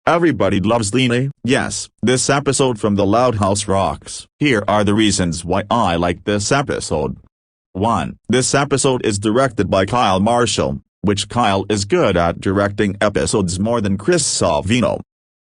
Everybody loves Leni. Yes, this episode from The Loud House rocks. Here are the reasons why I like this episode. 1. This episode is directed by Kyle Marshall, which Kyle is good at directing episodes more than Chris Savino.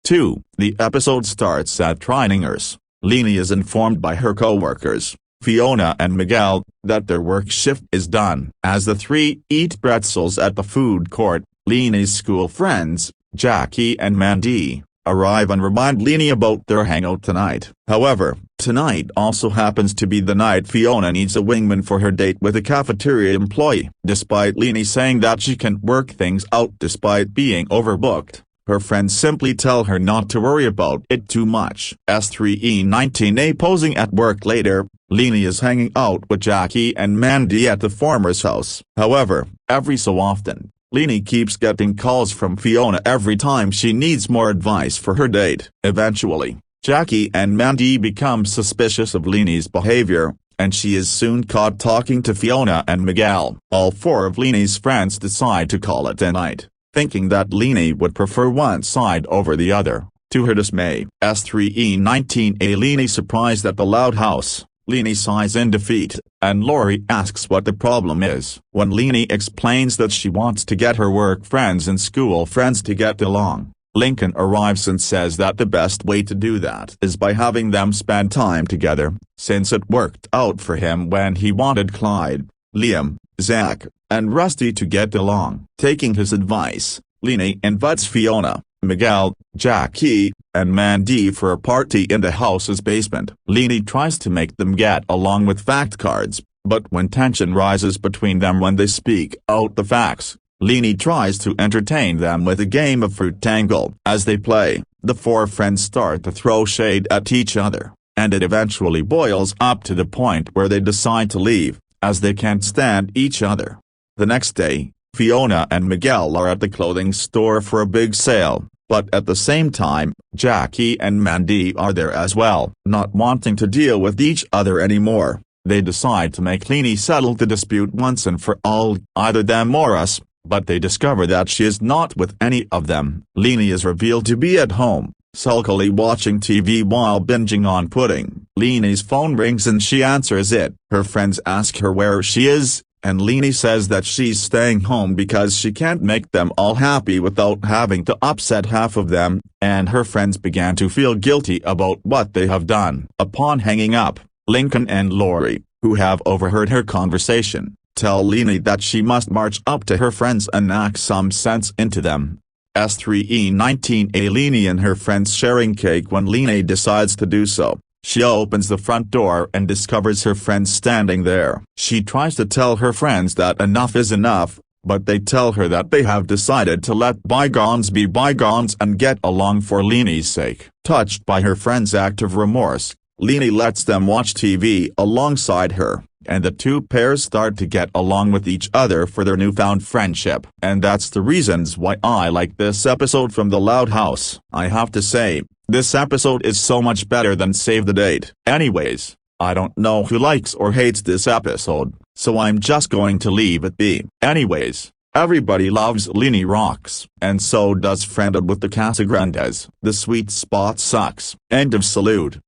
2. The episode starts at Triningers. Leni is informed by her co-workers, Fiona and Miguel, that their work shift is done. As the three eat pretzels at the food court, Leni's school friends, Jackie and Mandy, arrive and remind Leni about their hangout tonight. However, tonight also happens to be the night Fiona needs a wingman for her date with a cafeteria employee. Despite Leni saying that she can work things out despite being overbooked, her friends simply tell her not to worry about it too much. S3E19A posing at work later, Leni is hanging out with Jackie and Mandy at the former's house. However, every so often, Leni keeps getting calls from Fiona every time she needs more advice for her date. Eventually, Jackie and Mandy become suspicious of Leni's behavior, and she is soon caught talking to Fiona and Miguel. All four of Leni's friends decide to call it a night, thinking that Leni would prefer one side over the other. To her dismay, S3E19A Leni surprised at the Loud House. Leni sighs in defeat, and Lori asks what the problem is. When Leni explains that she wants to get her work friends and school friends to get along, Lincoln arrives and says that the best way to do that is by having them spend time together, since it worked out for him when he wanted Clyde, Liam, Zach, and Rusty to get along. Taking his advice, Leni invites Fiona, Miguel, Jackie, and Mandy for a party in the house's basement. Leni tries to make them get along with fact cards, but when tension rises between them when they speak out the facts, Leni tries to entertain them with a game of fruit tangle. As they play, the four friends start to throw shade at each other, and it eventually boils up to the point where they decide to leave, as they can't stand each other. The next day, Fiona and Miguel are at the clothing store for a big sale, but at the same time, Jackie and Mandy are there as well. Not wanting to deal with each other anymore, they decide to make Leni settle the dispute once and for all, either them or us, but they discover that she is not with any of them. Leni is revealed to be at home, sulkily watching TV while binging on pudding. Leni's phone rings and she answers it. Her friends ask her where she is, and Leni says that she's staying home because she can't make them all happy without having to upset half of them, and her friends began to feel guilty about what they have done. Upon hanging up, Lincoln and Lori, who have overheard her conversation, tell Leni that she must march up to her friends and knock some sense into them. S3E19A Leni and her friends sharing cake when Leni decides to do so. She opens the front door and discovers her friends standing there. She tries to tell her friends that enough is enough, but they tell her that they have decided to let bygones be bygones and get along for Leni's sake. Touched by her friends' act of remorse, Leni lets them watch TV alongside her, and the two pairs start to get along with each other for their newfound friendship. And that's the reasons why I like this episode from The Loud House. I have to say, this episode is so much better than Save the Date. Anyways, I don't know who likes or hates this episode, so I'm just going to leave it be. Anyways, everybody loves Leni rocks, and so does Friended with the Casagrandes. The sweet spot sucks. End of salute.